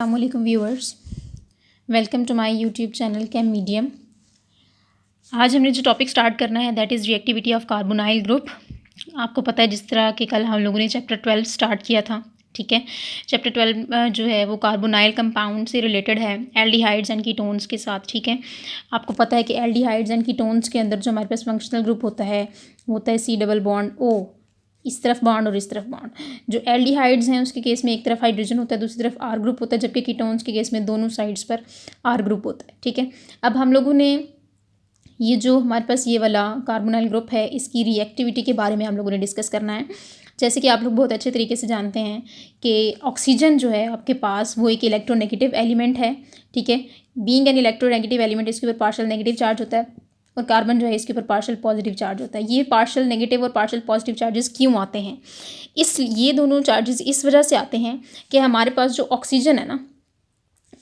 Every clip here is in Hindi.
अस्सलामुअलैकुम viewers, welcome to my YouTube channel chem medium. आज हमने जो टॉपिक स्टार्ट करना है that is reactivity of carbonyl group. आपको पता है जिस तरह कि कल हम लोगों ने चैप्टर 12 स्टार्ट किया था, ठीक है। चैप्टर 12 जो है वो कार्बोनाइल कंपाउंड से रिलेटेड है, एल्डिहाइड्स एंड कीटोन्स के साथ, ठीक है। आपको पता है कि एल्डिहाइड्स एंड कीटोन्स के अंदर जो हमारे पास फंक्शनल ग्रुप होता है वो होता है C+O, इस तरफ बॉन्ड और इस तरफ बॉन्ड। जो एल्डिहाइड्स हैं उसके केस में एक तरफ हाइड्रोजन होता है, दूसरी तरफ आर ग्रुप होता है, जबकि कीटोन्स के केस में दोनों साइड्स पर आर ग्रुप होता है, ठीक है। अब हम लोगों ने ये जो हमारे पास ये वाला कार्बोनाइल ग्रुप है इसकी रिएक्टिविटी के बारे में हम लोगों ने डिस्कस करना है। जैसे कि आप लोग बहुत अच्छे तरीके से जानते हैं कि ऑक्सीजन जो है आपके पास वो एक इलेक्ट्रोनेगेटिव एलिमेंट है, ठीक है। बीइंग एन इलेक्ट्रोनेगेटिव एलिमेंट इसके ऊपर पार्शियल नेगेटिव चार्ज होता है और कार्बन जो है इसके ऊपर पार्शियल पॉजिटिव चार्ज होता है। ये पार्शियल नेगेटिव और पार्शियल पॉजिटिव चार्जेस क्यों आते हैं? ये दोनों चार्जेस इस वजह से आते हैं कि हमारे पास जो ऑक्सीजन है ना,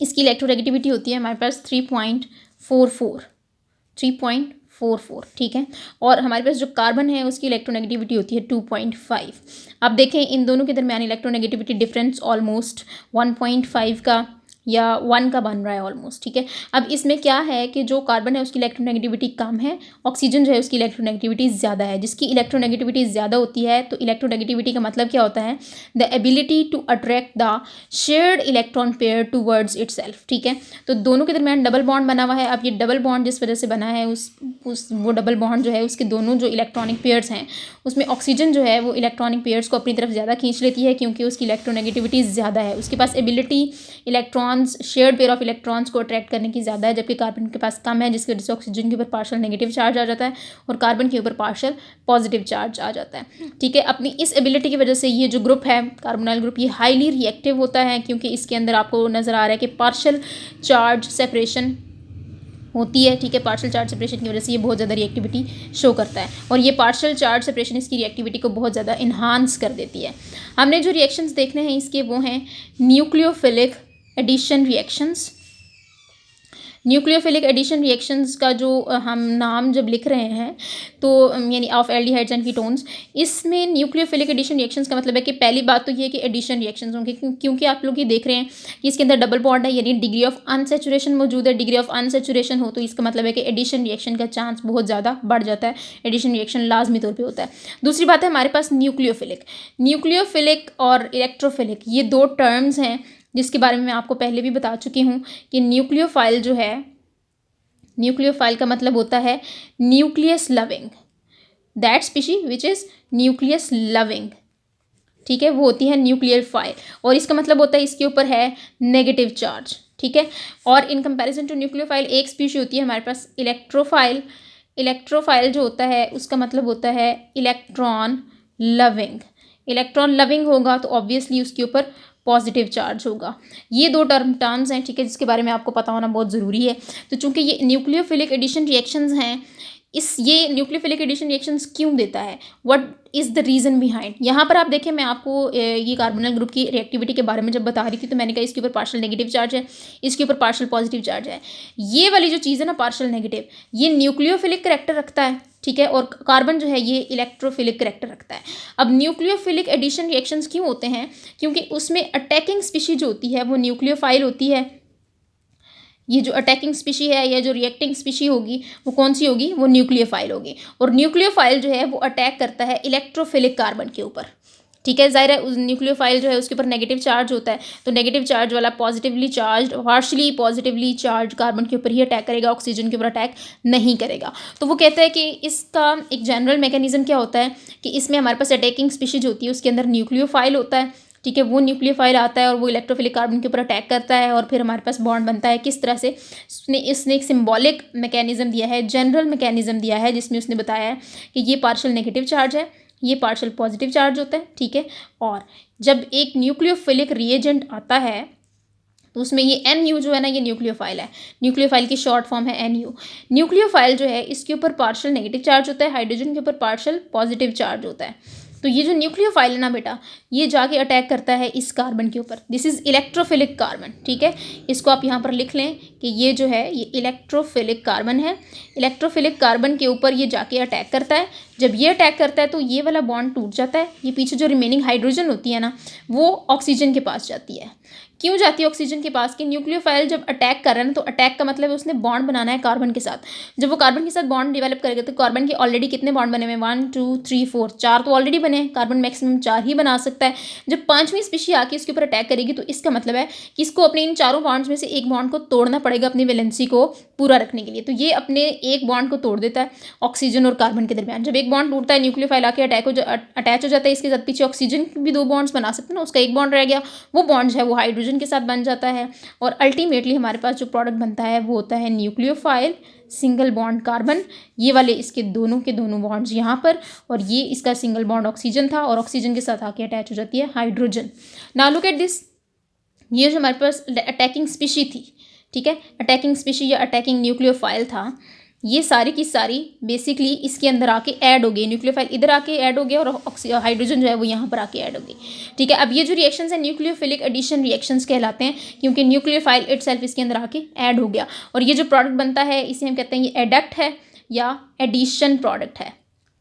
इसकी इलेक्ट्रोनेगेटिविटी होती है हमारे पास 3.44, ठीक है। और हमारे पास जो कार्बन है उसकी इलेक्ट्रोनेगेटिविटी होती है 2.5। अब देखें इन दोनों के दरमियान इलेक्ट्रोनेगेटिविटी डिफरेंस ऑलमोस्ट 1.5 का या 1 का बन रहा है ऑलमोस्ट, ठीक है। अब इसमें क्या है कि जो कार्बन है उसकी इलेक्ट्रोनेगेटिविटी कम है, ऑक्सीजन जो है उसकी इलेक्ट्रोनेगेटिविटी ज़्यादा है। जिसकी इलेक्ट्रोनेगेटिविटी ज़्यादा होती है तो इलेक्ट्रोनेगेटिविटी का मतलब क्या होता है? The ability to attract the shared electron pair towards itself, ठीक है। तो दोनों के दरमियान डबल बॉन्ड बना हुआ है। अब ये डबल बॉन्ड जिस वजह से बना है वो डबल बॉन्ड जो है उसके दोनों जो इलेक्ट्रॉनिक पेयर्स हैं उसमें ऑक्सीजन जो है वो इलेक्ट्रॉनिक पेयर्स को अपनी तरफ ज़्यादा खींच लेती है क्योंकि उसकी इलेक्ट्रोनेगेटिविटी ज़्यादा है। उसके पास ability electrons shared pair of electrons को अट्रैक्ट करने की ज़्यादा है, जबकि कार्बन के पास कम है, जिसकी वजह से ऑक्सीजन के ऊपर पार्शियल नेगेटिव चार्ज आ जाता है और कार्बन के ऊपर पार्शियल पॉजिटिव चार्ज आ जाता है, ठीक है। अपनी इस एबिलिटी की वजह से ये जो ग्रुप है कार्बोनाइल ग्रुप ये हाईली रिएक्टिव होता है क्योंकि इसके अंदर आपको नज़र आ रहा है कि पार्शियल चार्ज सेपरेशन होती है, ठीक है। पार्शियल चार्ज सेपरेशन की वजह से ये बहुत ज़्यादा रिएक्टिविटी शो करता है और ये पार्शियल चार्ज सेपरेशन इसकी रिएक्टिविटी को बहुत ज़्यादा इन्हांस कर देती है। हमने जो रिएक्शंस देखने हैं इसके वो हैं nucleophilic addition reactions. Nucleophilic addition reactions का जो हम नाम जब लिख रहे हैं तो यानी ऑफ एल्डिहाइड्स एंड कीटोन्स, इसमें न्यूक्लियोफिलिक एडिशन रिएक्शंस का मतलब है कि पहली बात तो ये है कि एडिशन रिएक्शंस होंगे क्योंकि आप लोग ये देख रहे हैं कि इसके अंदर डबल बॉन्ड है यानी डिग्री ऑफ अनसेचुरेशन मौजूद है। डिग्री ऑफ अनसेचुरेशन हो तो इसका मतलब है कि एडिशन रिएक्शन का चांस बहुत ज़्यादा बढ़ जाता है, एडिशन रिएक्शन लाजमी तौर पर होता है। दूसरी बात है हमारे पास न्यूक्लियोफिलिक और इलेक्ट्रोफिलिक ये दो टर्म्स हैं जिसके बारे में मैं आपको पहले भी बता चुकी हूँ कि न्यूक्लियोफाइल जो है, न्यूक्लियोफाइल का मतलब होता है nucleus loving, that species which is nucleus loving, ठीक है, वो होती है न्यूक्लियोफाइल और इसका मतलब होता है इसके ऊपर है नेगेटिव चार्ज, ठीक है। और इन कंपैरिजन टू न्यूक्लियोफाइल एक स्पीशी होती है हमारे पास इलेक्ट्रोफाइल। इलेक्ट्रोफाइल जो होता है उसका मतलब होता है इलेक्ट्रॉन लविंग। इलेक्ट्रॉन लविंग होगा तो ऑब्वियसली उसके ऊपर पॉजिटिव चार्ज होगा। ये दो टर्म्स हैं, ठीक है, जिसके बारे में आपको पता होना बहुत ज़रूरी है। तो चूंकि ये न्यूक्लियोफिलिक एडिशन रिएक्शंस हैं, ये न्यूक्लियोफिलिक एडिशन रिएक्शंस क्यों देता है, what is the reason behind. यहाँ पर आप देखें मैं आपको ये कार्बोनाइल ग्रुप की रिएक्टिविटी के बारे में जब बता रही थी तो मैंने कहा इसके ऊपर पार्शियल नेगेटिव चार्ज है, इसके ऊपर पार्शियल पॉजिटिव चार्ज है। ये वाली जो चीज़ है ना पार्शियल नेगेटिव, ये न्यूक्लियोफिलिक करैक्टर रखता है, ठीक है, और कार्बन जो है ये इलेक्ट्रोफिलिक करैक्टर रखता है। अब न्यूक्लियोफिलिक एडिशन रिएक्शंस क्यों होते हैं? क्योंकि उसमें अटैकिंग स्पीशी जो होती है वो न्यूक्लियोफाइल होती है। ये जो अटैकिंग स्पीशी है या जो रिएक्टिंग स्पीशी होगी वो कौन सी होगी? वो न्यूक्लियोफाइल होगी। और न्यूक्लियोफाइल जो है वो अटैक करता है इलेक्ट्रोफिलिक कार्बन के ऊपर, ठीक है। ज़ाहिर है उस न्यूक्लियोफाइल जो है उसके ऊपर नेगेटिव चार्ज होता है तो नेगेटिव चार्ज वाला positively charge partially positively charge carbon के ऊपर ही अटैक करेगा, ऑक्सीजन के ऊपर अटैक नहीं करेगा। तो वो कहता है कि इसका एक जनरल मैकेनिज्म क्या होता है कि इसमें हमारे पास अटैकिंग स्पीशी जो होती है उसके अंदर न्यूक्लियोफाइल होता है, ठीक है। वो न्यूक्लियोफाइल आता है और वो इलेक्ट्रोफिलिक कार्बन के ऊपर अटैक करता है और फिर हमारे पास बॉन्ड बनता है। किस तरह से? इसने एक सिंबॉलिक मैकेनिज्म दिया है, जनरल मैकेनिज्म दिया है जिसमें उसने बताया है कि ये पार्शियल नेगेटिव चार्ज है, ये पार्शियल पॉजिटिव चार्ज होता है, ठीक है। और जब एक न्यूक्लियोफिलिक रिएजेंट आता है तो उसमें ये NU जो है ना ये न्यूक्लियोफाइल है, न्यूक्लियोफाइल की शॉर्ट फॉर्म है NU। न्यूक्लियोफाइल जो है इसके ऊपर पार्शियल नेगेटिव चार्ज होता है, हाइड्रोजन के ऊपर पार्शियल पॉजिटिव चार्ज होता है। तो ये जो न्यूक्लियोफाइल है ना बेटा ये जाके अटैक करता है इस कार्बन के ऊपर, दिस इज़ इलेक्ट्रोफिलिक कार्बन, ठीक है। इसको आप यहाँ पर लिख लें कि ये जो है ये इलेक्ट्रोफिलिक कार्बन है। इलेक्ट्रोफिलिक कार्बन के ऊपर ये जाके अटैक करता है। जब ये अटैक करता है तो ये वाला बॉन्ड टूट जाता है, ये पीछे जो रिमेनिंग हाइड्रोजन होती है ना वो ऑक्सीजन के पास जाती है। क्यों जाती है ऑक्सीजन के पास? कि न्यूक्लियोफाइल जब अटैक कर रहा है ना, तो अटैक का मतलब है उसने बॉन्ड बनाना है कार्बन के साथ। जब वो कार्बन के साथ बॉन्ड डेवलप करेगा तो कार्बन के ऑलरेडी कितने बॉन्ड बने हुए हैं? 1 2 3 4, 4 तो ऑलरेडी बने हैं। कार्बन मैक्सिमम 4 ही बना सकता है। जब पांचवीं स्पीशी आके इसके ऊपर अटैक करेगी तो इसका मतलब है कि इसको अपने इन चारों बॉन्ड्स में से एक बॉन्ड को तोड़ना पड़ेगा अपनी वैलेंसी को पूरा रखने के लिए। तो ये अपने एक बॉन्ड को तोड़ देता है ऑक्सीजन और कार्बन के दरमियान। जब एक बॉन्ड टूटता है, न्यूक्लियोफाइल आके अटैच हो जाता है, इसके साथ पीछे ऑक्सीजन भी 2 बॉन्ड्स बना सकते हैं ना, उसका एक बॉन्ड रह गया, वो बॉन्ड है वो हाइड्रोजन के साथ बन जाता है और अल्टीमेटली हमारे पास जो प्रोडक्ट बनता है वो होता है न्यूक्लियोफाइल सिंगल बॉन्ड कार्बन। ये वाले इसके दोनों के दोनों बॉन्ड्स यहाँ पर, और ये इसका सिंगल बॉन्ड ऑक्सीजन था और ऑक्सीजन के साथ आके अटैच हो जाती है hydrogen. Now look at this, ये जो हमारे पास अटैकिंग स्पीशी थी, ठीक है, अटैकिंग स्पीशी या अटैकिंग न्यूक्लियोफाइल था, ये सारी की सारी बेसिकली इसके अंदर आके ऐड हो गई। न्यूक्लियोफाइल इधर आके ऐड हो गया और हाइड्रोजन जो है वो यहाँ पर आके ऐड हो गई, ठीक है। अब ये जो रिएक्शंस हैं न्यूक्लियोफिलिक एडिशन रिएक्शंस कहलाते हैं, क्योंकि न्यूक्लियोफाइल इटसेल्फ इसके अंदर आके ऐड हो गया और ये जो प्रोडक्ट बनता है इसे हम कहते हैं ये एडक्ट है या एडिशन प्रोडक्ट है,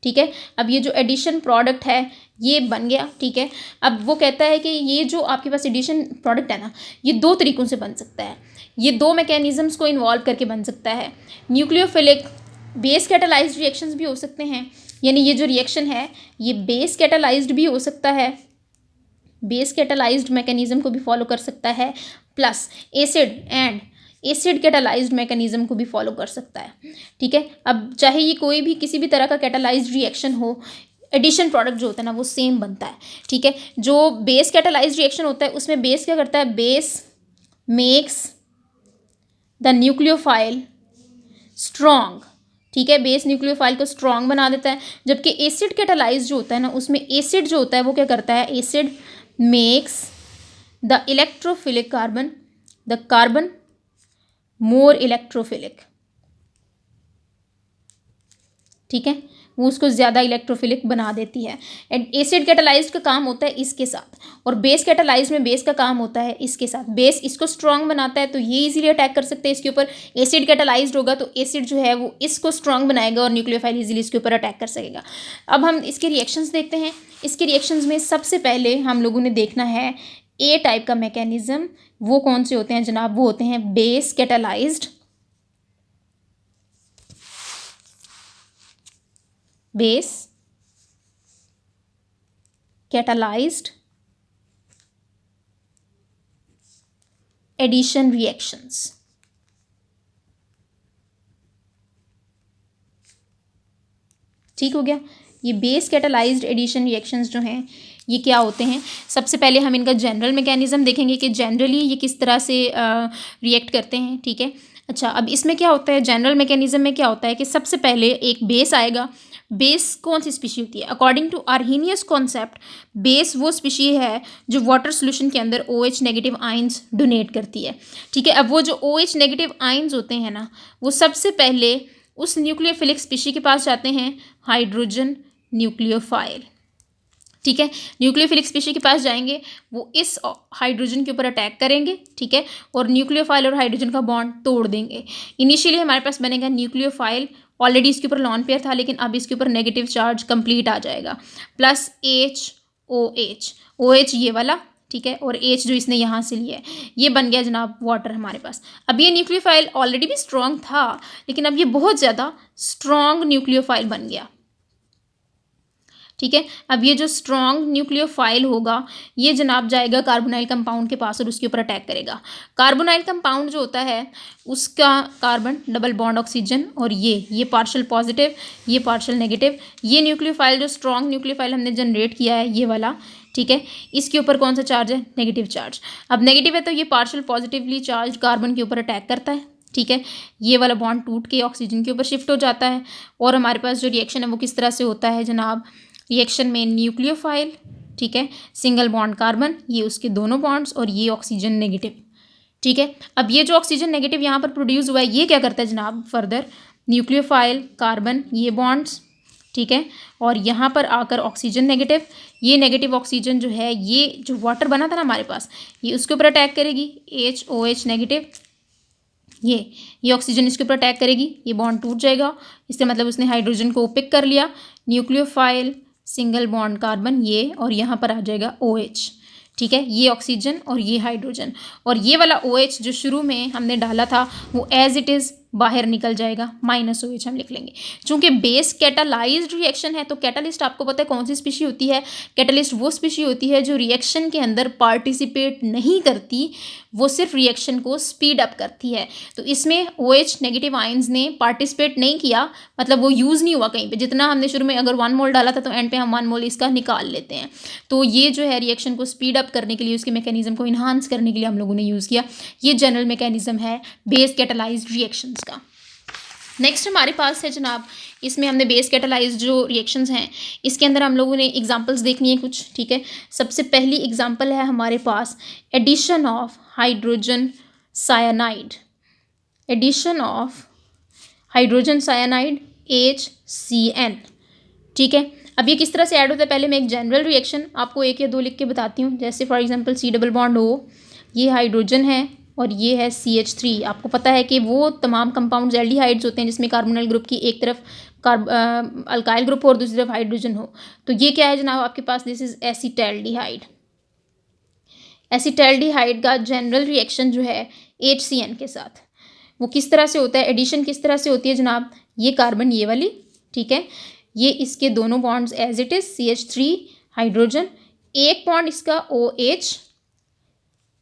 ठीक है। अब ये जो एडिशन प्रोडक्ट है ये बन गया, ठीक है। अब वो कहता है कि ये जो आपके पास एडिशन प्रोडक्ट है ना, ये 2 तरीक़ों से बन सकता है, ये 2 मैकेनिज़म्स को इन्वॉल्व करके बन सकता है। न्यूक्लियोफिलिक बेस कैटालाइज्ड रिएक्शंस भी हो सकते हैं, यानी ये जो रिएक्शन है ये बेस कैटालाइज्ड भी हो सकता है, बेस कैटालाइज्ड मैकेनिज़्म को भी फॉलो कर सकता है, प्लस एसिड कैटालाइज्ड मैकेनिज़्म को भी फॉलो कर सकता है, ठीक है। अब चाहे ये कोई भी किसी भी तरह का कैटालाइज्ड रिएक्शन हो, एडिशन प्रोडक्ट जो होता है ना वो सेम बनता है, ठीक है। जो बेस कैटालाइज्ड रिएक्शन होता है उसमें बेस क्या करता है? Base makes the nucleophile strong, ठीक है, बेस न्यूक्लियोफाइल को स्ट्रॉन्ग बना देता है। जबकि एसिड कैटालाइज्ड जो होता है ना, उसमें एसिड जो होता है वो क्या करता है? Acid makes the electrophilic carbon more electrophilic, ठीक है, वो उसको ज़्यादा इलेक्ट्रोफिलिक बना देती है। एंड एसिड कैटालाइज्ड का काम होता है इसके साथ, और बेस कैटालाइज्ड में बेस का काम होता है इसके साथ। बेस इसको स्ट्रॉन्ग बनाता है तो ये इजीली अटैक कर सकते हैं इसके ऊपर। एसिड कैटालाइज्ड होगा तो एसिड जो है वो इसको स्ट्रॉन्ग बनाएगा और न्यूक्लियोफाइल इजीली इसके ऊपर अटैक कर सकेगा। अब हम इसके रिएक्शंस देखते हैं। इसके रिएक्शंस में सबसे पहले हम लोगों ने देखना है ए टाइप का मैकेनिज्म। वो कौन से होते हैं जनाब? वो होते हैं base catalysed, base catalysed addition reactions, ठीक हो गया। ये बेस कैटालाइज्ड एडिशन रिएक्शंस जो हैं ये क्या होते हैं? सबसे पहले हम इनका जनरल मैकेनिज्म देखेंगे कि जनरली ये किस तरह से रिएक्ट करते हैं, ठीक है। अच्छा, अब इसमें क्या होता है? जनरल मैकेनिज्म में क्या होता है कि सबसे पहले एक बेस आएगा। बेस कौन सी स्पीशी होती है? According to Arrhenius concept, base वो स्पीशी है जो वाटर सोल्यूशन के अंदर OH नेगेटिव आयंस डोनेट करती है, ठीक है। अब वो जो OH नेगेटिव आयंस होते हैं ना, वो सबसे पहले उस न्यूक्लियोफिलिक स्पीशी के पास जाते हैं, हाइड्रोजन न्यूक्लियोफाइल, ठीक है। न्यूक्लियोफिलिक स्पीशी के पास जाएंगे, वो इस हाइड्रोजन के ऊपर अटैक करेंगे, ठीक है, और न्यूक्लियोफाइल और हाइड्रोजन का बॉन्ड तोड़ देंगे। इनिशियली हमारे पास बनेगा न्यूक्लियोफाइल, ऑलरेडी इसके ऊपर लॉन पेयर था लेकिन अब इसके ऊपर नेगेटिव चार्ज कंप्लीट आ जाएगा, प्लस OH ये वाला, ठीक है, और H जो इसने यहाँ से लिया है, ये बन गया जनाब वाटर हमारे पास। अब ये न्यूक्लियोफाइल ऑलरेडी भी स्ट्रॉन्ग था लेकिन अब ये बहुत ज़्यादा स्ट्रॉन्ग न्यूक्लियोफाइल बन गया, ठीक है। अब ये जो स्ट्रॉन्ग न्यूक्लियोफाइल होगा ये जनाब जाएगा कार्बोनाइल कंपाउंड के पास और उसके ऊपर अटैक करेगा। कार्बोनाइल कंपाउंड जो होता है उसका कार्बन डबल बॉन्ड ऑक्सीजन, और ये पार्शियल पॉजिटिव, ये पार्शियल नेगेटिव। ये न्यूक्लियोफाइल जो स्ट्रॉन्ग न्यूक्लियोफाइल हमने जनरेट किया है ये वाला, ठीक है, इसके ऊपर कौन सा चार्ज है? Negative charge. अब नेगेटिव है तो ये पार्शियल पॉजिटिवली चार्ज कार्बन के ऊपर अटैक करता है, ठीक है। ये वाला बॉन्ड टूट के ऑक्सीजन के ऊपर शिफ्ट हो जाता है और हमारे पास जो रिएक्शन है वो किस तरह से होता है जनाब? रिएक्शन में न्यूक्लियोफाइल, ठीक है, सिंगल बॉन्ड कार्बन, ये उसके दोनों बॉन्ड्स, और ये ऑक्सीजन नेगेटिव, ठीक है। अब ये जो ऑक्सीजन नेगेटिव यहाँ पर प्रोड्यूस हुआ है ये क्या करता है जनाब? फर्दर न्यूक्लियोफाइल कार्बन ये बॉन्ड्स, ठीक है, और यहाँ पर आकर ऑक्सीजन नेगेटिव, ये नेगेटिव ऑक्सीजन जो है ये जो वाटर बना था ना हमारे पास ये उसके ऊपर अटैक करेगी, OH नेगेटिव, ये ऑक्सीजन इसके ऊपर अटैक करेगी, ये बॉन्ड टूट जाएगा। इसका मतलब उसने हाइड्रोजन को पिक कर लिया, न्यूक्लियोफाइल सिंगल बॉन्ड कार्बन ये, और यहाँ पर आ जाएगा OH, ठीक है, ये ऑक्सीजन और ये हाइड्रोजन, और ये वाला OH जो शुरू में हमने डाला था वो एज इट इज़ बाहर निकल जाएगा, -OH हम लिख लेंगे। चूंकि बेस कैटालाइज्ड रिएक्शन है तो कैटालिस्ट आपको पता है कौन सी स्पीशी होती है, कैटालिस्ट वो स्पीशी होती है जो रिएक्शन के अंदर पार्टिसिपेट नहीं करती, वो सिर्फ रिएक्शन को स्पीड अप करती है। तो इसमें OH नेगेटिव आयंस ने पार्टिसिपेट नहीं किया, मतलब वो यूज़ नहीं हुआ कहीं पे। जितना हमने शुरू में अगर 1 मोल डाला था तो एंड पे हम 1 मोल इसका निकाल लेते हैं। तो ये जो है रिएक्शन को स्पीड अप करने के लिए, उसके मैकेनिज्म को इन्हांस करने के लिए हम लोगों ने यूज़ किया। ये जनरल मैकेनिज्म है बेस कैटालाइज्ड रिएक्शंस का। नेक्स्ट हमारे पास है जनाब, इसमें हमने बेस कैटालाइज्ड जो रिएक्शंस हैं इसके अंदर हम लोगों ने एग्जांपल्स देखनी है कुछ, ठीक है। सबसे पहली एग्जांपल है हमारे पास addition of hydrogen cyanide, addition of hydrogen cyanide HCN, ठीक है। अब ये किस तरह से ऐड होता है, पहले मैं एक जनरल रिएक्शन आपको 1 या 2 लिख के बताती हूँ। जैसे for example C double bond O, ये हाइड्रोजन है और ये है CH3। आपको पता है कि वो तमाम कंपाउंड्स एल्डिहाइड्स होते हैं जिसमें कार्बोनिल ग्रुप की एक तरफ अल्काइल ग्रुप हो और दूसरी तरफ हाइड्रोजन हो। तो ये क्या है जनाब आपके पास, दिस इज एसिटैल्डिहाइड। एसिटैल्डिहाइड का जनरल रिएक्शन जो है HCN के साथ, वो किस तरह से होता है, एडिशन किस तरह से होती है जनाब, ये कार्बन ये वाली, ठीक है, ये इसके दोनों bonds as it is CH3 hydrogen, एक बॉन्ड इसका OH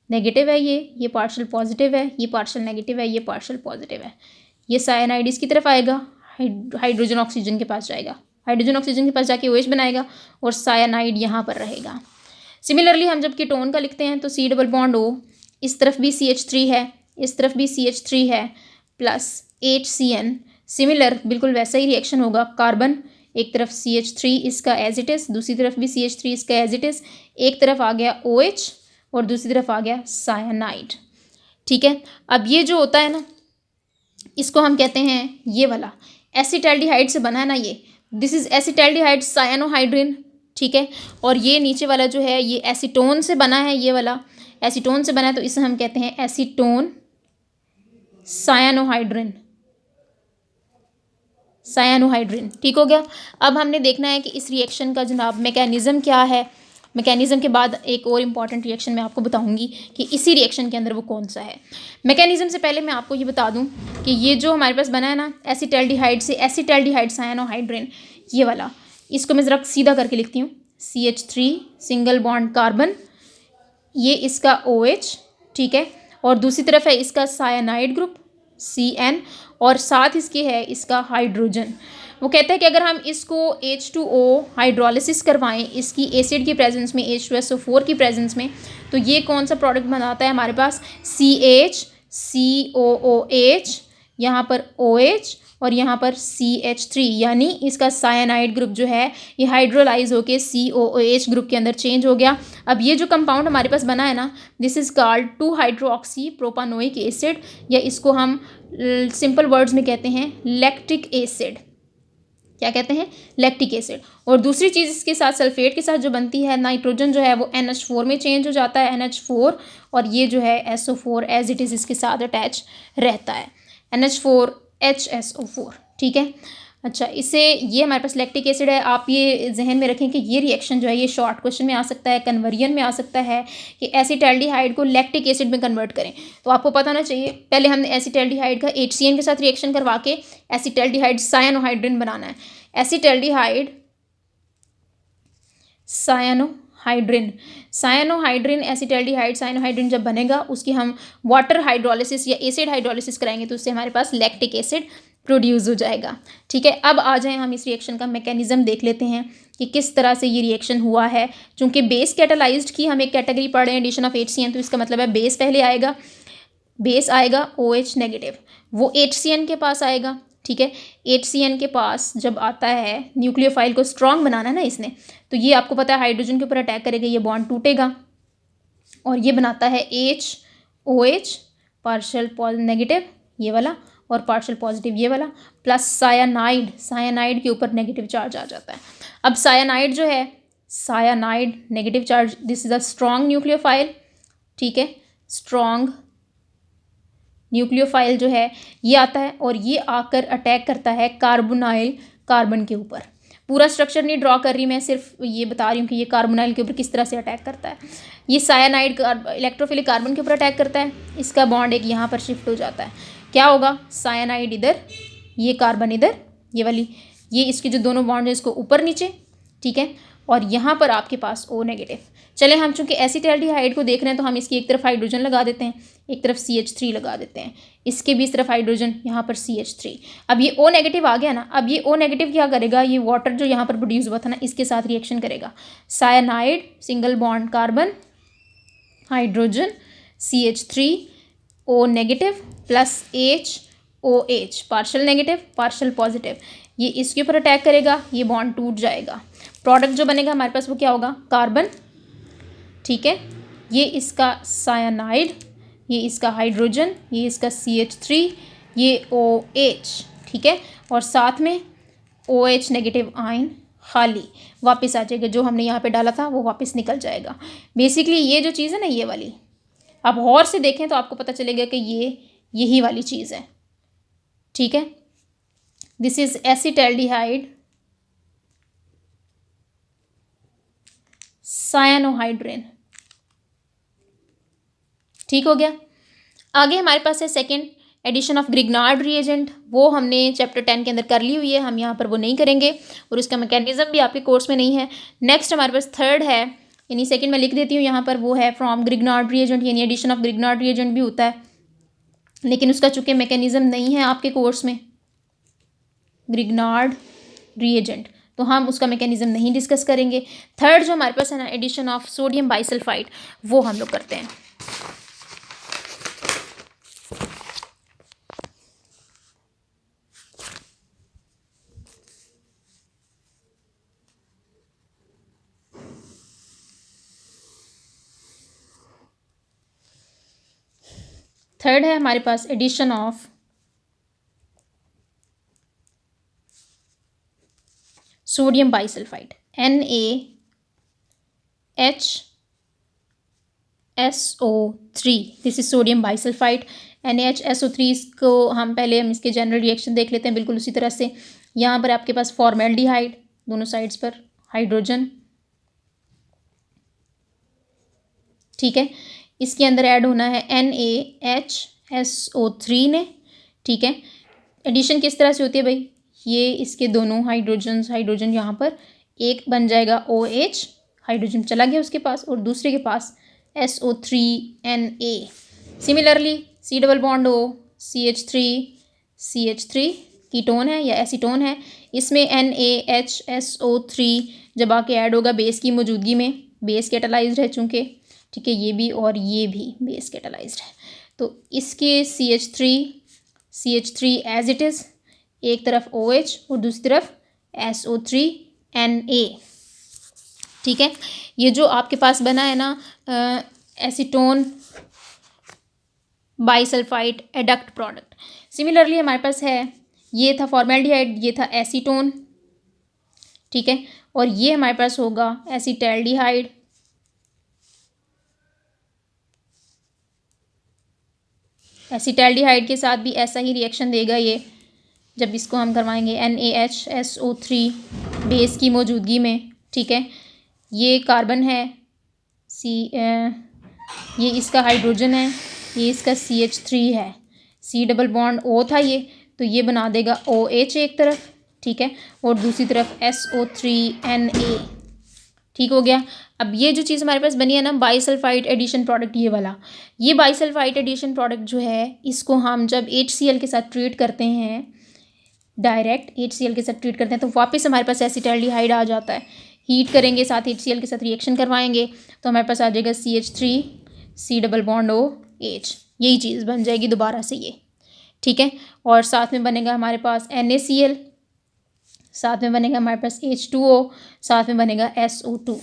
नेगेटिव है, ये पार्शियल पॉजिटिव है, ये पार्शियल नेगेटिव है, ये पार्शियल पॉजिटिव है। ये साइनाइड इसकी तरफ आएगा, हाइड्रोजन ऑक्सीजन के पास जाएगा, हाइड्रोजन ऑक्सीजन के पास जाके OH बनाएगा और साइनाइड यहाँ पर रहेगा। सिमिलरली हम जब कीटोन का लिखते हैं तो C डबल बॉन्ड O, इस तरफ भी CH3 है, इस तरफ भी CH3 है, प्लस HCN। सिमिलर बिल्कुल वैसा ही रिएक्शन होगा, कार्बन एक तरफ CH3 इसका एज इट इज़, दूसरी तरफ भी CH3 इसका एज इट इज़, एक तरफ आ गया OH और दूसरी तरफ आ गया साइनाइड, ठीक है। अब ये जो होता है ना, इसको हम कहते हैं ये वाला एसिटैल्डिहाइड से बना है ना, ये दिस इज एसिटैल्डिहाइड साइनोहाइड्रिन, ठीक है। और ये नीचे वाला जो है ये एसीटोन से बना है, ये वाला एसीटोन से बना है, तो इसे हम कहते हैं एसीटोन साइनोहाइड्रिन, साइनोहाइड्रिन, ठीक हो गया। अब हमने देखना है कि इस रिएक्शन का जनाब मैकेनिज्म क्या है। मैकेनिज्म के बाद एक और इम्पॉर्टेंट रिएक्शन मैं आपको बताऊंगी कि इसी रिएक्शन के अंदर वो कौन सा है। मैकेनिज्म से पहले मैं आपको ये बता दूं कि ये जो हमारे पास बना है ना एसिटैल्डिहाइड से एसिटैल्डिहाइड साइनोहाइड्रिन, ये वाला, इसको मैं ज़रा सीधा करके लिखती हूँ, CH3 सिंगल बॉन्ड कार्बन, ये इसका OH, ठीक है, और दूसरी तरफ है इसका साइनाइड ग्रुप CN, और साथ इसके है इसका हाइड्रोजन। वो कहता है कि अगर हम इसको H2O हाइड्रोलिसिस करवाएं इसकी एसिड की प्रेजेंस में, H2SO4 की प्रेजेंस में, तो ये कौन सा प्रोडक्ट बनाता है हमारे पास, CH, यहाँ पर OH और यहाँ पर CH3, यानी इसका साइनाइड ग्रुप जो है ये हाइड्रोलाइज होके COOH ग्रुप के अंदर चेंज हो गया। अब ये जो कंपाउंड हमारे पास बना है ना, this is called 2 hydroxy propanoic acid, या इसको हम सिंपल वर्ड्स में कहते हैं लैक्टिक एसिड। क्या कहते हैं, लैक्टिक एसिड। और दूसरी चीज़ इसके साथ सल्फेट के साथ जो बनती है, नाइट्रोजन जो है वो NH4 में चेंज हो जाता है, NH4, और ये जो है SO4 एज इट इज़ इसके साथ अटैच रहता है, NH4HSO4, ठीक है। अच्छा, इससे ये हमारे पास लैक्टिक एसिड है। आप ये जहन में रखें कि ये रिएक्शन जो है ये शॉर्ट क्वेश्चन में आ सकता है, कन्वर्जन में आ सकता है कि एसिटैल्डिहाइड को लैक्टिक एसिड में कन्वर्ट करें। तो आपको पता होना चाहिए पहले हमने एसिटैल्डिहाइड का HCN के साथ रिएक्शन करवा के एसिटैल्डिहाइड साइनोहाइड्रिन बनाना है। एसिटैल्डिहाइड साइनोहाइड्रिन एसिटैल्डिहाइड साइनोहाइड्रिन जब बनेगा उसकी हम वाटर हाइड्रोलिसिस या एसिड हाइड्रोलिसिस कराएंगे तो उससे हमारे पास लैक्टिक एसिड प्रोड्यूस हो जाएगा, ठीक है। अब आ जाएं हम इस रिएक्शन का मैकेनिज्म देख लेते हैं कि किस तरह से ये रिएक्शन हुआ है। चूंकि बेस कैटालाइज्ड की हम एक कैटेगरी पढ़ रहे हैं, एडिशन ऑफ HCN, तो इसका मतलब है बेस पहले आएगा, बेस आएगा OH नेगेटिव, वो HCN के पास आएगा, ठीक है। HCN के पास जब आता है, न्यूक्लियोफाइल को स्ट्रॉन्ग बनाना है ना इसने, तो ये आपको पता है हाइड्रोजन के ऊपर अटैक करेगा, ये बॉन्ड टूटेगा और ये बनाता है HOH पार्शियल नेगेटिव ये वाला और पार्शियल पॉजिटिव ये वाला, प्लस सायानाइड के ऊपर नेगेटिव चार्ज आ जाता है। अब सायानाइड जो है, cyanide negative charge, this is a strong nucleophile, ठीक है। स्ट्रॉन्ग न्यूक्लियोफाइल जो है ये आता है और ये आकर अटैक करता है कार्बोनाइल कार्बन के ऊपर। पूरा स्ट्रक्चर नहीं ड्रॉ कर रही मैं, सिर्फ ये बता रही हूँ कि ये कार्बोनाइल के ऊपर किस तरह से अटैक करता है। ये सायानाइड इलेक्ट्रोफिलिक कार्बन के ऊपर अटैक करता है, इसका बॉन्ड एक यहाँ पर शिफ्ट हो जाता है, क्या होगा, सायानाइड इधर, ये कार्बन इधर, ये वाली, ये इसके जो दोनों बॉन्ड है इसको ऊपर नीचे, ठीक है, और यहाँ पर आपके पास O नेगेटिव। चले हम चूंकि एसिटाल्डिहाइड को देख रहे हैं तो हम इसकी एक तरफ हाइड्रोजन लगा देते हैं, एक तरफ CH3 लगा देते हैं, इसके भी इस तरफ हाइड्रोजन, यहाँ पर CH3। अब ये O नेगेटिव आ गया ना, अब ये O नेगेटिव क्या करेगा, ये वाटर जो यहाँ पर प्रोड्यूस हुआ था ना इसके साथ रिएक्शन करेगा, cyanide single bond carbon hydrogen CH3 O negative plus OH partial negative partial positive, ये इसके ऊपर अटैक करेगा, ये बॉन्ड टूट जाएगा, प्रोडक्ट जो बनेगा हमारे पास वो क्या होगा, कार्बन, ठीक है, ये इसका सायानाइड, ये इसका हाइड्रोजन, ये इसका CH3, ये OH, ठीक है, और साथ में OH नेगेटिव आयन खाली वापस आ जाएगा, जो हमने यहाँ पे डाला था वो वापस निकल जाएगा। बेसिकली ये जो चीज़ है ना, ये वाली आप गौर से देखें तो आपको पता चलेगा कि ये यही वाली चीज़ है, ठीक है। दिस इज एसिटाल्डिहाइड सायानोहाइड्रेन, ठीक हो गया। आगे हमारे पास है second edition of Grignard reagent, वो हमने चैप्टर 10 के अंदर कर ली हुई है, हम यहाँ पर वो नहीं करेंगे और उसका मैकेनिज्म भी आपके कोर्स में नहीं है। नेक्स्ट हमारे पास थर्ड है, यानी सेकंड मैं लिख देती हूँ यहाँ पर, वो है फ्रॉम ग्रिग्नार्ड रिएजेंट, यानी एडिशन ऑफ ग्रिग्नार्ड रिएजेंट भी होता है, लेकिन उसका चूँकि मैकेनिज्म नहीं है आपके कोर्स में ग्रिग्नार्ड रिएजेंट, तो हम उसका मैकेनिज्म नहीं डिस्कस करेंगे। थर्ड जो हमारे पास है ना, एडिशन ऑफ सोडियम बाइसल्फाइड, वो हम लोग करते हैं। थर्ड है हमारे पास addition of sodium bisulphite NaHSO3, this is sodium bisulphite NaHSO3। इसको हम इसके जनरल रिएक्शन देख लेते हैं बिल्कुल उसी तरह से। यहाँ पर आपके पास फॉर्मेल्डिहाइड, दोनों साइड्स पर हाइड्रोजन, ठीक है, इसके अंदर ऐड होना है NaHSO3 ने, ठीक है। एडिशन किस तरह से होती है भाई, ये इसके दोनों हाइड्रोजन यहाँ पर एक बन जाएगा OH, हाइड्रोजन चला गया उसके पास, और दूसरे के पास SO3Na। Similarly C double bond O CH3 ketone है या एसीटोन है, इसमें NaHSO3 जब आके ऐड होगा बेस की मौजूदगी में, बेस कैटालाइज्ड है चूँकि, ठीक है, ये भी और ये भी बेस कैटालाइज्ड है, तो इसके CH3 एज इट इज़, एक तरफ OH और दूसरी तरफ SO3Na, ठीक है। ये जो आपके पास बना है ना acetone bisulphide adduct product, similarly हमारे पास है, ये था फॉर्मेल्डिहाइड, ये था एसीटोन, ठीक है, और ये हमारे पास होगा एसिटाल्डिहाइड, एसिटाल्डिहाइड के साथ भी ऐसा ही रिएक्शन देगा ये, जब इसको हम करवाएंगे NaHSO3 बेस की मौजूदगी में, ठीक है। ये कार्बन है, ये इसका हाइड्रोजन है, ये इसका CH3 है, C डबल बॉन्ड O था ये, तो ये बना देगा OH एक तरफ, ठीक है, और दूसरी तरफ SO3Na, ठीक हो गया। अब ये जो चीज़ हमारे पास बनी है ना बाइसल्फाइड एडिशन प्रोडक्ट, ये वाला, ये बाइसल्फाइड एडिशन प्रोडक्ट जो है, इसको हम जब HCl के साथ ट्रीट करते हैं, डायरेक्ट HCl के साथ ट्रीट करते हैं, तो वापस हमारे पास एसिटाल्डिहाइड आ जाता है। हीट करेंगे, साथ HCl के साथ रिएक्शन करवाएंगे, तो हमारे पास आ जाएगा CH3 C double bond OH, यही चीज़ बन जाएगी दोबारा से ये, ठीक है। और साथ में बनेगा हमारे पास NaCl, साथ में बनेगा हमारे पास H2O, साथ में बनेगा SO2।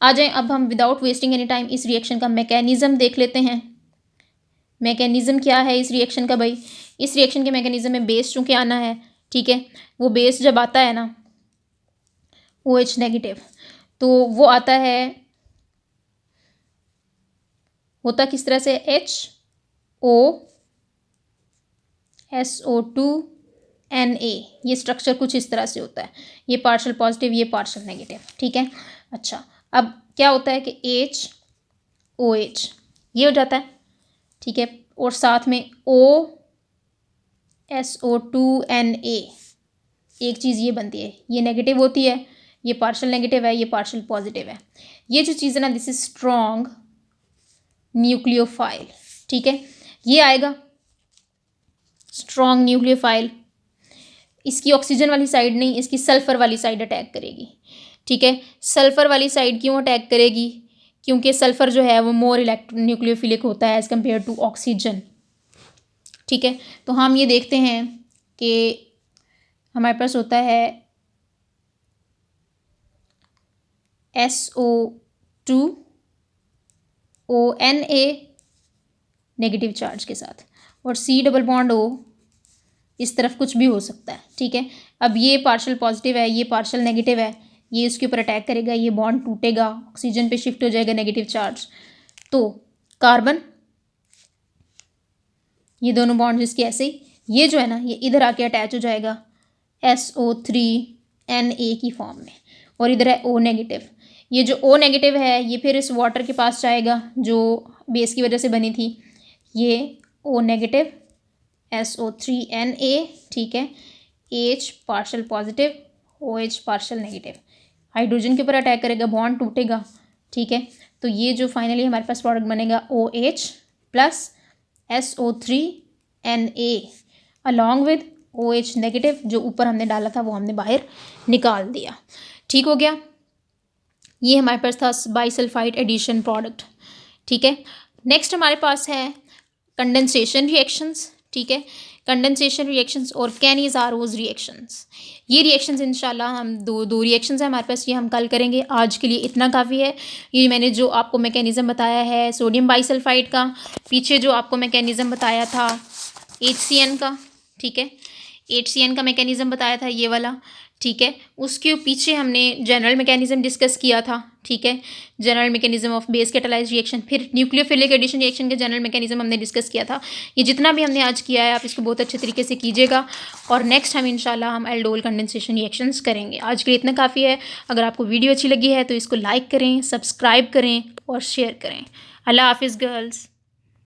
आ जाएं अब हम विदाउट वेस्टिंग एनी टाइम इस रिएक्शन का मैकेनिज्म देख लेते हैं। मैकेनिज्म क्या है इस रिएक्शन का भाई, इस रिएक्शन के मैकेनिज्म में बेस चूँकि आना है, ठीक है, वो बेस जब आता है ना OH नेगेटिव, तो वो आता है, होता किस तरह से, HO SO2 Na। ये स्ट्रक्चर कुछ इस तरह से होता है, ये पार्शल पॉजिटिव, ये पार्शल नेगेटिव, ठीक है। अच्छा, अब क्या होता है कि HOH ये हो जाता है, ठीक है, और साथ में OSO2Na एक चीज़ ये बनती है, ये नेगेटिव होती है, ये पार्शल नेगेटिव है, ये पार्शल पॉजिटिव है। ये जो चीज़ है ना, दिस इज स्ट्रॉन्ग न्यूक्लियोफाइल, ठीक है, ये आएगा स्ट्रॉन्ग न्यूक्लियोफाइल। इसकी ऑक्सीजन वाली साइड नहीं, इसकी सल्फर वाली साइड अटैक करेगी, ठीक है। सल्फर वाली साइड क्यों अटैक करेगी? क्योंकि सल्फर जो है वो मोर न्यूक्लियोफिलिक होता है एज़ कम्पेयर टू ऑक्सीजन, ठीक है। तो हम ये देखते हैं कि हमारे पास होता है SO2ONA नेगेटिव चार्ज के साथ, और C डबल बॉन्ड O इस तरफ कुछ भी हो सकता है, ठीक है। अब ये पार्शल पॉजिटिव है, ये पार्शल नेगेटिव है, ये इसके ऊपर अटैक करेगा, ये बॉन्ड टूटेगा, ऑक्सीजन पे शिफ्ट हो जाएगा नेगेटिव चार्ज। तो कार्बन, ये दोनों बॉन्ड इसके ऐसे ही, ये जो है ना ये इधर आके अटैच हो जाएगा SO3Na की फॉर्म में, और इधर है O नेगेटिव। ये जो O नेगेटिव है ये फिर इस वाटर के पास जाएगा जो बेस की वजह से बनी थी, ये O नेगेटिव SO3Na, ठीक है, H partial positive, OH partial negative, hydrogen के ऊपर अटैक करेगा, बॉन्ड टूटेगा, ठीक है। तो ये जो फाइनली हमारे पास प्रोडक्ट बनेगा OH plus SO3Na along with OH negative, जो ऊपर हमने डाला था वो हमने बाहर निकाल दिया, ठीक हो गया। ये हमारे पास था बाइसल्फाइड एडिशन प्रोडक्ट, ठीक है। नेक्स्ट हमारे पास है कंडेंसेशन रिएक्शंस, ठीक है, कंडेंसेशन रिएक्शंस और कैनीज आरोज रिएक्शंस। ये रिएक्शंस इंशाल्लाह हम दो रिएक्शंस हैं हमारे पास, ये हम कल करेंगे। आज के लिए इतना काफ़ी है। ये मैंने जो आपको मैकेनिज़्म बताया है सोडियम बाइसल्फाइड का, पीछे जो आपको मैकेनिज़्म बताया था HCN का, ठीक है, HCN का मैकेनिज़्म बताया था ये वाला, ठीक है। उसके पीछे हमने जनरल मैकेनिज़्म डिस्कस किया था, ठीक है, general mechanism of base catalysed reaction, फिर न्यूक्लियोफिलिक एडिशन रिएक्शन के जनरल मैकेनिज़्म हमने डिस्कस किया था। ये जितना भी हमने आज किया है आप इसको बहुत अच्छे तरीके से कीजिएगा, और नेक्स्ट हम इंशाल्लाह हम एल्डोल कंडेंसेशन रिएक्शंस करेंगे। आज के लिए इतना काफ़ी है। अगर आपको वीडियो अच्छी लगी है तो इसको लाइक करें, सब्सक्राइब करें और शेयर करें। अल्लाह हाफिज़ गर्ल्स।